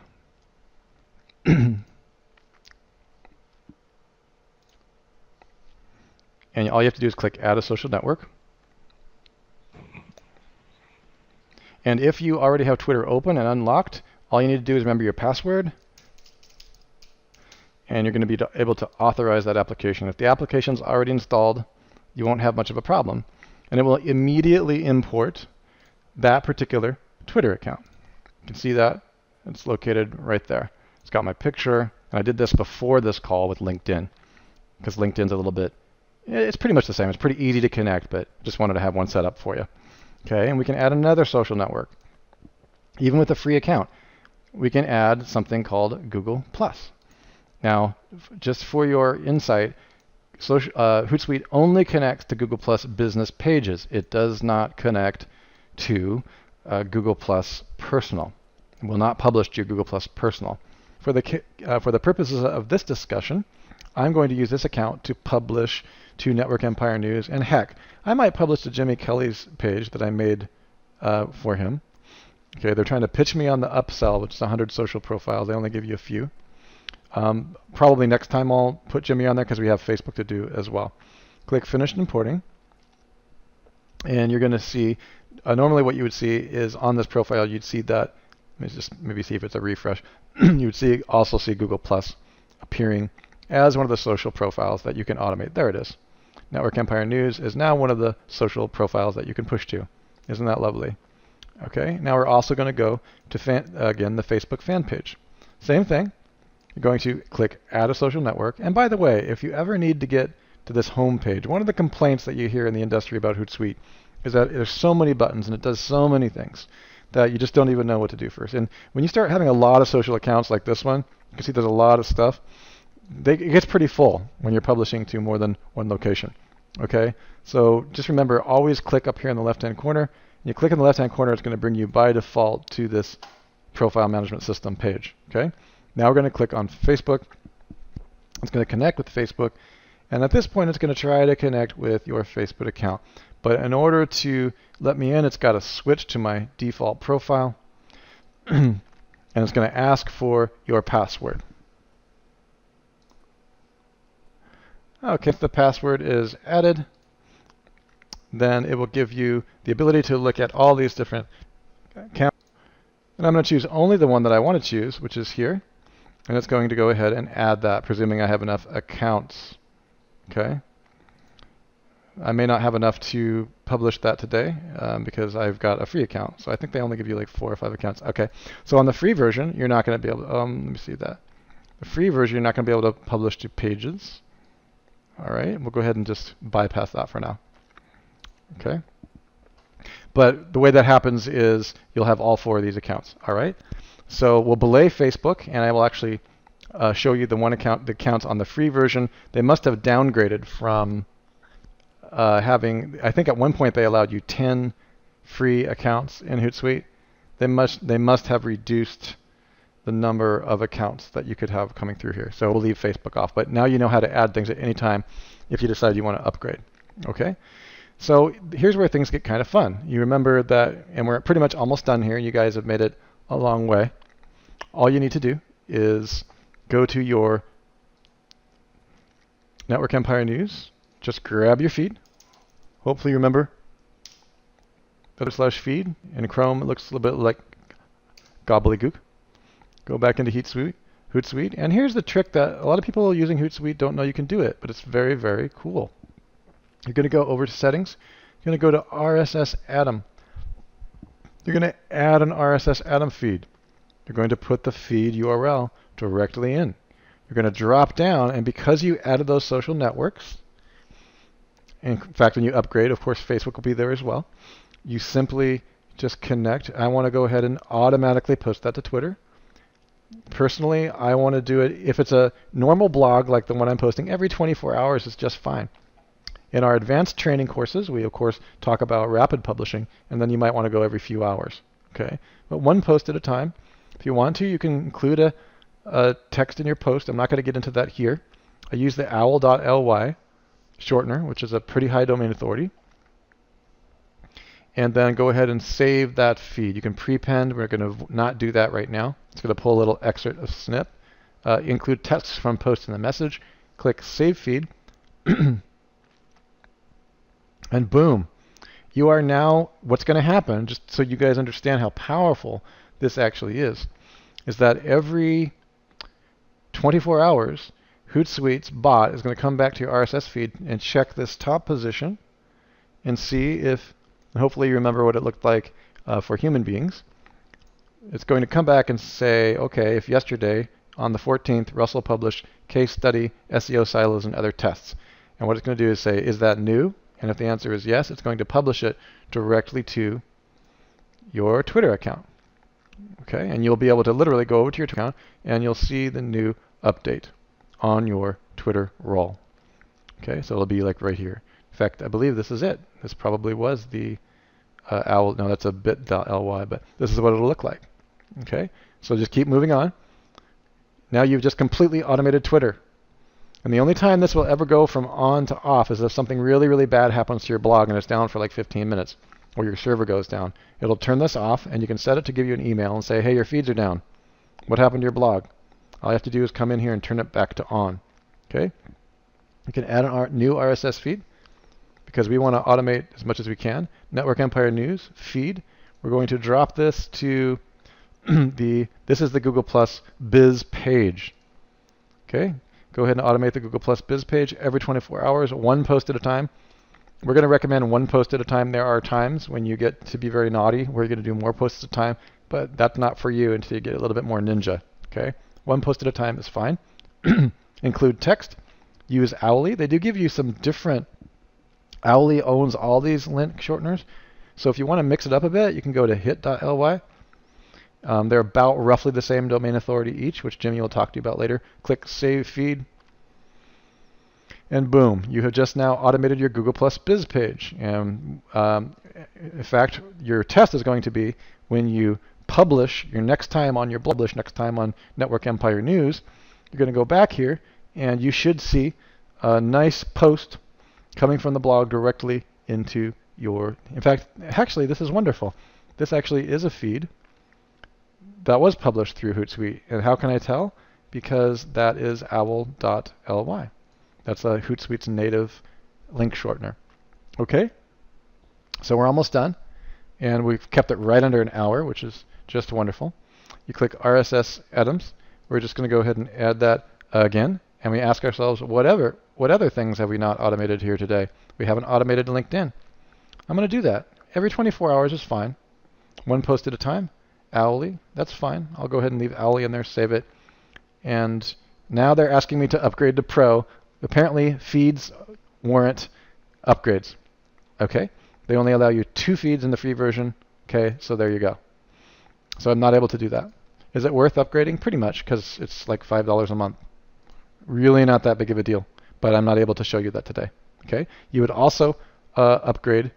And all you have to do is click Add a Social Network. And if you already have Twitter open and unlocked, all you need to do is remember your password, and you're going to be able to authorize that application. If the application's already installed, you won't have much of a problem. And it will immediately import that particular Twitter account. You can see that. It's located right there. It's got my picture, and I did this before this call with LinkedIn, because LinkedIn's a little bit, it's pretty much the same. It's pretty easy to connect, but just wanted to have one set up for you. Okay, and we can add another social network. Even with a free account, we can add something called Google+. Now, just for your insight, Hootsuite only connects to Google+ business pages. It does not connect to Google+ personal. It will not publish to your Google+ personal. For the purposes of this discussion, I'm going to use this account to publish to Network Empire News, and heck, I might publish to Jimmy Kelley's page that I made for him. Okay, they're trying to pitch me on the upsell, which is 100 social profiles. They only give you a few. Probably next time I'll put Jimmy on there because we have Facebook to do as well. Click Finish Importing, and you're going to see, normally what you would see is on this profile, you'd see that, let me just maybe see if it's a refresh, you would also see Google+ appearing as one of the social profiles that you can automate. There it is. Network Empire News is now one of the social profiles that you can push to. Isn't that lovely? Okay, now we're also going to go to, again, the Facebook fan page. Same thing. You're going to click Add a Social Network. And by the way, if you ever need to get to this home page, one of the complaints that you hear in the industry about Hootsuite is that there's so many buttons and it does so many things that you just don't even know what to do first. And when you start having a lot of social accounts like this one, you can see there's a lot of stuff. It gets pretty full when you're publishing to more than one location. Okay, so just remember, always click up here in the left-hand corner. You click in the left-hand corner, it's going to bring you by default to this profile management system page. Okay, now we're going to click on Facebook. It's going to connect with Facebook, and at this point, it's going to try to connect with your Facebook account. But in order to let me in, it's got to switch to my default profile, and it's going to ask for your password. Okay, if the password is added, then it will give you the ability to look at all these different accounts. And I'm going to choose only the one that I want to choose, which is here. And it's going to go ahead and add that, presuming I have enough accounts. Okay. I may not have enough to publish that today because I've got a free account. So I think they only give you like 4 or 5 accounts. Okay. So on the free version, you're not going to be able to, let me see that. The free version, you're not going to be able to publish to pages. All right, we'll go ahead and just bypass that for now. Okay. But the way that happens is you'll have all 4 of these accounts. All right. So we'll belay Facebook, and I will actually show you the accounts on the free version. They must have downgraded from having, I think at one point they allowed you 10 free accounts in Hootsuite. They must have reduced the number of accounts that you could have coming through here. So we'll leave Facebook off, but now you know how to add things at any time if you decide you want to upgrade. Okay, so here's where things get kind of fun. You remember that, and we're pretty much almost done here. You guys have made it a long way. All you need to do is go to your Network Empire News, just grab your feed. Hopefully you remember /feed. In Chrome, it looks a little bit like gobbledygook. Go back into Hootsuite, and here's the trick that a lot of people using Hootsuite don't know you can do it, but it's very, very cool. You're going to go over to Settings, You're going to go to RSS Atom. You're going to add an RSS Atom feed. You're going to put the feed URL directly in. You're going to drop down, and because you added those social networks, in fact, when you upgrade, of course, Facebook will be there as well. You simply just connect. I want to go ahead and automatically post that to Twitter. Personally, I want to do it, if it's a normal blog like the one I'm posting, every 24 hours is just fine. In our advanced training courses, we, of course, talk about rapid publishing, and then you might want to go every few hours. Okay, but one post at a time. If you want to, you can include a text in your post. I'm not going to get into that here. I use the owl.ly shortener, which is a pretty high domain authority. And then go ahead and save that feed. You can prepend. We're going to not do that right now. It's going to pull a little excerpt of snip. Include text from post in the message. Click Save Feed. And boom. You are now, what's going to happen, just so you guys understand how powerful this actually is that every 24 hours, Hootsuite's bot is going to come back to your RSS feed and check this top position and see if, hopefully you remember what it looked like for human beings. It's going to come back and say, okay, if yesterday on the 14th, Russell published case study, SEO silos, and other tests. And what it's going to do is say, is that new? And if the answer is yes, it's going to publish it directly to your Twitter account. Okay, and you'll be able to literally go over to your account and you'll see the new update on your Twitter roll. Okay, so it'll be like right here. In fact, I believe this is it. This probably was the owl. No, that's a bit.ly, but this is what it'll look like. Okay, so just keep moving on. Now you've just completely automated Twitter. And the only time this will ever go from on to off is if something really, really bad happens to your blog and it's down for like 15 minutes, or your server goes down. It'll turn this off, and you can set it to give you an email and say, hey, your feeds are down. What happened to your blog? All you have to do is come in here and turn it back to on. Okay? You can add a new RSS feed because we want to automate as much as we can. Network Empire News feed. We're going to drop this to this is the Google Plus Biz page. Okay? Go ahead and automate the Google Plus Biz page every 24 hours, one post at a time. We're going to recommend one post at a time. There are times when you get to be very naughty where you're going to do more posts at a time, but that's not for you until you get a little bit more ninja. Okay? One post at a time is fine. Include text. Use Owly. They do give you some different. Owly owns all these link shorteners. So if you want to mix it up a bit, you can go to hit.ly. They're about roughly the same domain authority each, which Jimmy will talk to you about later. Click Save Feed. And boom, you have just now automated your Google Plus Biz page. And in fact, your test is going to be when you publish your next time on your blog, next time on Network Empire News, you're going to go back here and you should see a nice post coming from the blog directly into your, in fact, actually this is wonderful. This actually is a feed that was published through Hootsuite. And how can I tell? Because that is owl.ly. That's Hootsuite's native link shortener. Okay? So we're almost done. And we've kept it right under an hour, which is just wonderful. You click RSS items. We're just going to go ahead and add that again. And we ask ourselves, what other things have we not automated here today? We haven't automated LinkedIn. I'm going to do that. Every 24 hours is fine. One post at a time. Owly, that's fine. I'll go ahead and leave Owly in there, save it. And now they're asking me to upgrade to Pro. Apparently, feeds warrant upgrades. Okay? They only allow you 2 feeds in the free version. Okay, so there you go. So I'm not able to do that. Is it worth upgrading? Pretty much, because it's like $5 a month. Really not that big of a deal. But I'm not able to show you that today. Okay? You would also upgrade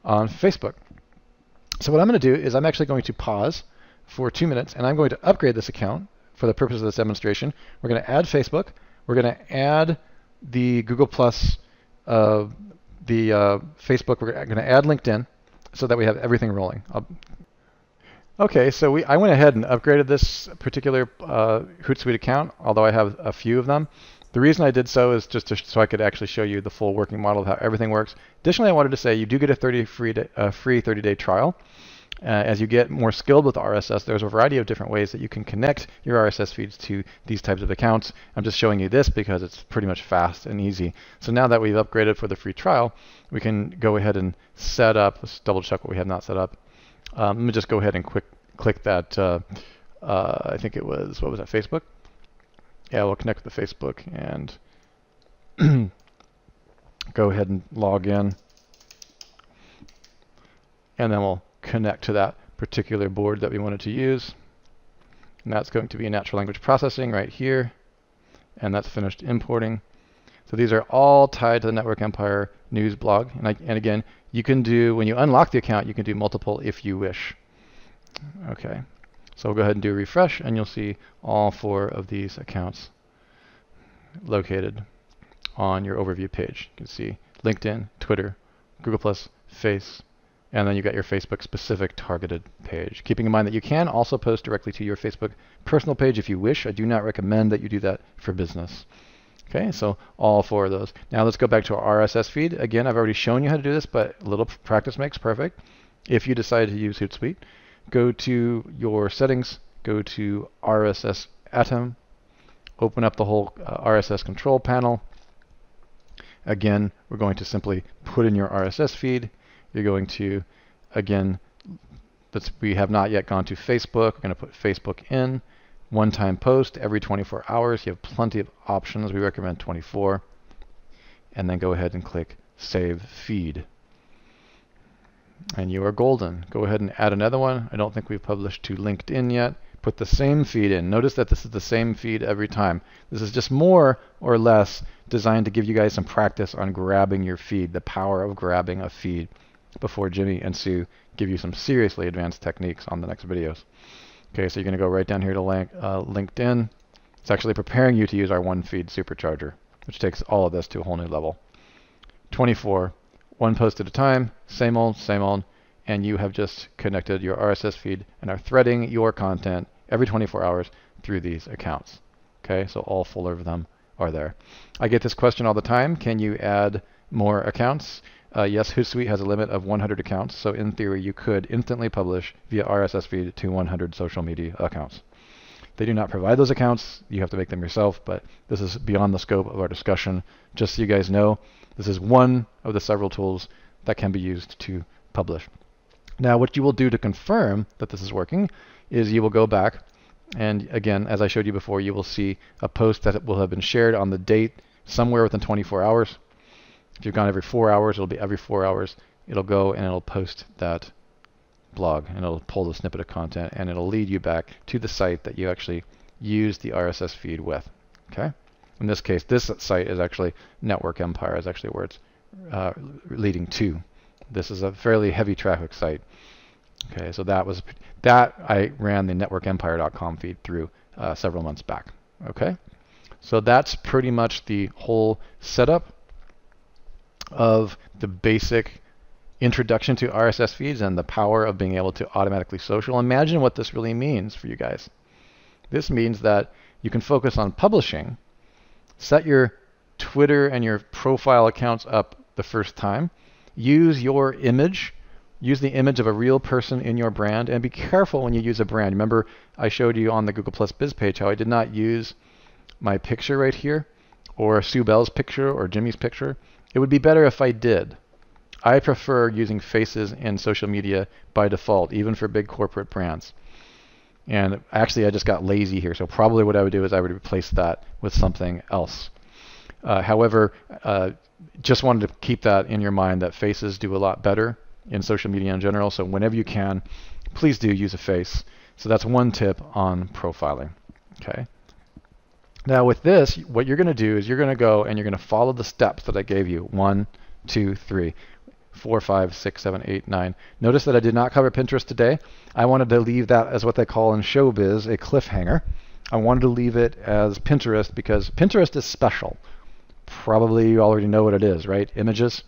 on Facebook. So what I'm going to do is I'm actually going to pause for 2 minutes, and I'm going to upgrade this account for the purpose of this demonstration. We're going to add Facebook. We're going to add the Google Plus, Facebook. We're going to add LinkedIn so that we have everything rolling. Okay, so I went ahead and upgraded this particular Hootsuite account, although I have a few of them. The reason I did so is just so I could actually show you the full working model of how everything works. Additionally, I wanted to say you do get a free 30-day trial. As you get more skilled with RSS, there's a variety of different ways that you can connect your RSS feeds to these types of accounts. I'm just showing you this because it's pretty much fast and easy. So now that we've upgraded for the free trial, we can go ahead and set up, let's double check what we have not set up. Let me just go ahead and click that, I think it was, what was that, Facebook? Yeah, we'll connect with the Facebook and go ahead and log in. And then we'll connect to that particular board that we wanted to use. And that's going to be natural language processing right here. And that's finished importing. So these are all tied to the Network Empire news blog. And again, you can do, when you unlock the account, you can do multiple if you wish. Okay, so we'll go ahead and do a refresh, and you'll see all 4 of these accounts located on your overview page. You can see LinkedIn, Twitter, Google+, Face, and then you got your Facebook specific targeted page. Keeping in mind that you can also post directly to your Facebook personal page if you wish. I do not recommend that you do that for business. Okay, so all 4 of those. Now let's go back to our RSS feed. Again, I've already shown you how to do this, but a little practice makes perfect. If you decide to use Hootsuite, go to your settings, go to RSS Atom, open up the whole RSS control panel. Again, we're going to simply put in your RSS feed. You're going to, again, we have not yet gone to Facebook. We're going to put Facebook in. One-time post every 24 hours. You have plenty of options. We recommend 24. And then go ahead and click Save Feed. And you are golden. Go ahead and add another one. I don't think we've published to LinkedIn yet. Put the same feed in. Notice that this is the same feed every time. This is just more or less designed to give you guys some practice on grabbing your feed, the power of grabbing a feed, before Jimmy and Sue give you some seriously advanced techniques on the next videos. Okay, so you're going to go right down here to LinkedIn. It's actually preparing you to use our one feed supercharger, which takes all of this to a whole new level. 24, 1 post at a time, same old, and you have just connected your RSS feed and are threading your content every 24 hours through these accounts. Okay, so all 4 of them are there. I get this question all the time. Can you add more accounts? Yes, Hootsuite has a limit of 100 accounts, so in theory you could instantly publish via RSS feed to 100 social media accounts. They do not provide those accounts. You have to make them yourself, but this is beyond the scope of our discussion. Just so you guys know, this is one of the several tools that can be used to publish. Now, what you will do to confirm that this is working is you will go back, and again, as I showed you before, you will see a post that will have been shared on the date somewhere within 24 hours. If you've gone every 4 hours, it'll be every 4 hours. It'll go and it'll post that blog, and it'll pull the snippet of content, and it'll lead you back to the site that you actually used the RSS feed with. Okay? In this case, this site is actually Network Empire, is actually where it's leading to. This is a fairly heavy traffic site. Okay, so that I ran the networkempire.com feed through several months back. Okay, so that's pretty much the whole setup of the basic introduction to RSS feeds and the power of being able to automatically social. Imagine what this really means for you guys. This means that you can focus on publishing, set your Twitter and your profile accounts up the first time, use your image, use the image of a real person in your brand, and be careful when you use a brand. Remember, I showed you on the Google Plus Biz page how I did not use my picture right here, or Sue Bell's picture, or Jimmy's picture. It would be better if I did. I prefer using faces in social media by default, even for big corporate brands. And actually, I just got lazy here, so probably what I would do is I would replace that with something else. However, just wanted to keep that in your mind that faces do a lot better in social media in general, so whenever you can, please do use a face. So that's one tip on profiling. Okay. Now with this, what you're going to do is you're going to go and you're going to follow the steps that I gave you. 1, 2, 3, 4, 5, 6, 7, 8, 9. Notice that I did not cover Pinterest today. I wanted to leave that as what they call in showbiz a cliffhanger. I wanted to leave it as Pinterest because Pinterest is special. Probably you already know what it is, right? Images.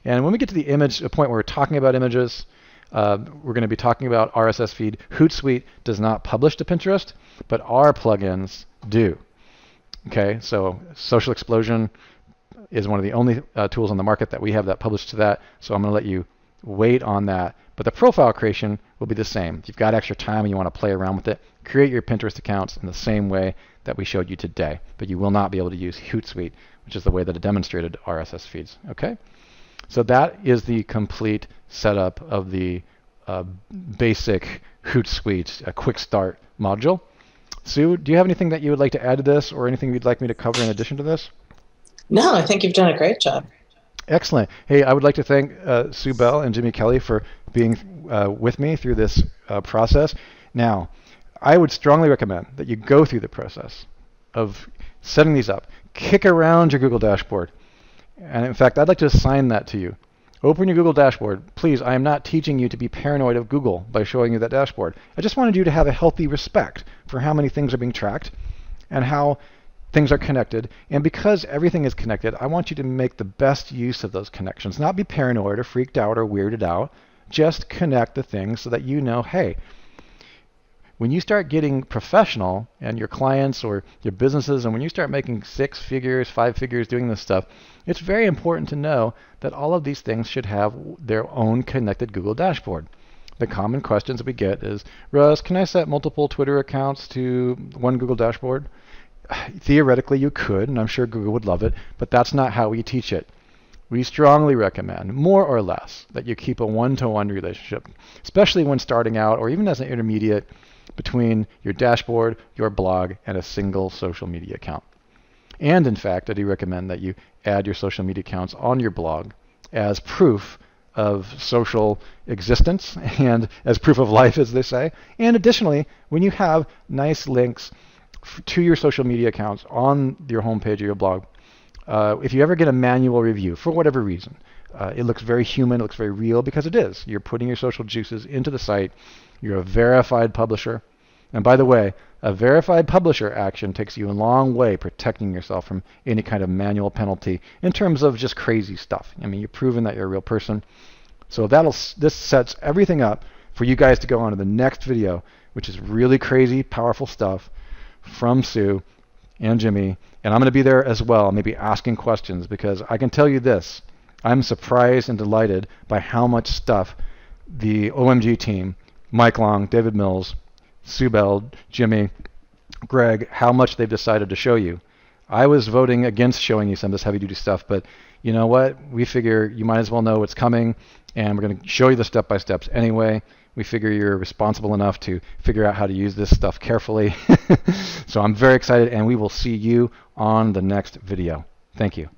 And when we get to the image, a point where we're talking about images, we're going to be talking about RSS feed. Hootsuite does not publish to Pinterest, but our plugins do. Okay, so Social Explosion is one of the only tools on the market that we have that publish to that, so I'm going to let you wait on that. But the profile creation will be the same. If you've got extra time and you want to play around with it, create your Pinterest accounts in the same way that we showed you today. But you will not be able to use Hootsuite, which is the way that it demonstrated RSS feeds. Okay? So that is the complete setup of the basic Hootsuite, a quick start module. Sue, do you have anything that you would like to add to this, or anything you'd like me to cover in addition to this? No, I think you've done a great job. Excellent. Hey, I would like to thank Sue Bell and Jimmy Kelley for being with me through this process. Now, I would strongly recommend that you go through the process of setting these up. Kick around your Google dashboard. And in fact, I'd like to assign that to you. Open your Google dashboard. Please, I am not teaching you to be paranoid of Google by showing you that dashboard. I just wanted you to have a healthy respect for how many things are being tracked and how things are connected. And because everything is connected, I want you to make the best use of those connections. Not be paranoid or freaked out or weirded out. Just connect the things so that you know, hey, when you start getting professional and your clients or your businesses, and when you start making 6 figures, 5 figures doing this stuff, it's very important to know that all of these things should have their own connected Google dashboard. The common questions we get is, Russ, can I set multiple Twitter accounts to one Google dashboard? Theoretically, you could, and I'm sure Google would love it, but that's not how we teach it. We strongly recommend, more or less, that you keep a one-to-one relationship, especially when starting out or even as an intermediate, between your dashboard, your blog, and a single social media account. And in fact, I do recommend that you add your social media accounts on your blog as proof of social existence and as proof of life, as they say. And additionally, when you have nice links to your social media accounts on your homepage of your blog, if you ever get a manual review for whatever reason, it looks very human, it looks very real, because it is. You're putting your social juices into the site. You're a verified publisher. And by the way, a verified publisher action takes you a long way protecting yourself from any kind of manual penalty in terms of just crazy stuff. I mean, you've proven that you're a real person. So this sets everything up for you guys to go on to the next video, which is really crazy, powerful stuff from Sue and Jimmy. And I'm going to be there as well, maybe asking questions, because I can tell you this. I'm surprised and delighted by how much stuff the OMG team, Mike Long, David Mills, Sue Bell, Jimmy, Greg, how much they've decided to show you. I was voting against showing you some of this heavy-duty stuff, but you know what? We figure you might as well know what's coming, and we're going to show you the step-by-steps anyway. We figure you're responsible enough to figure out how to use this stuff carefully. So I'm very excited, and we will see you on the next video. Thank you.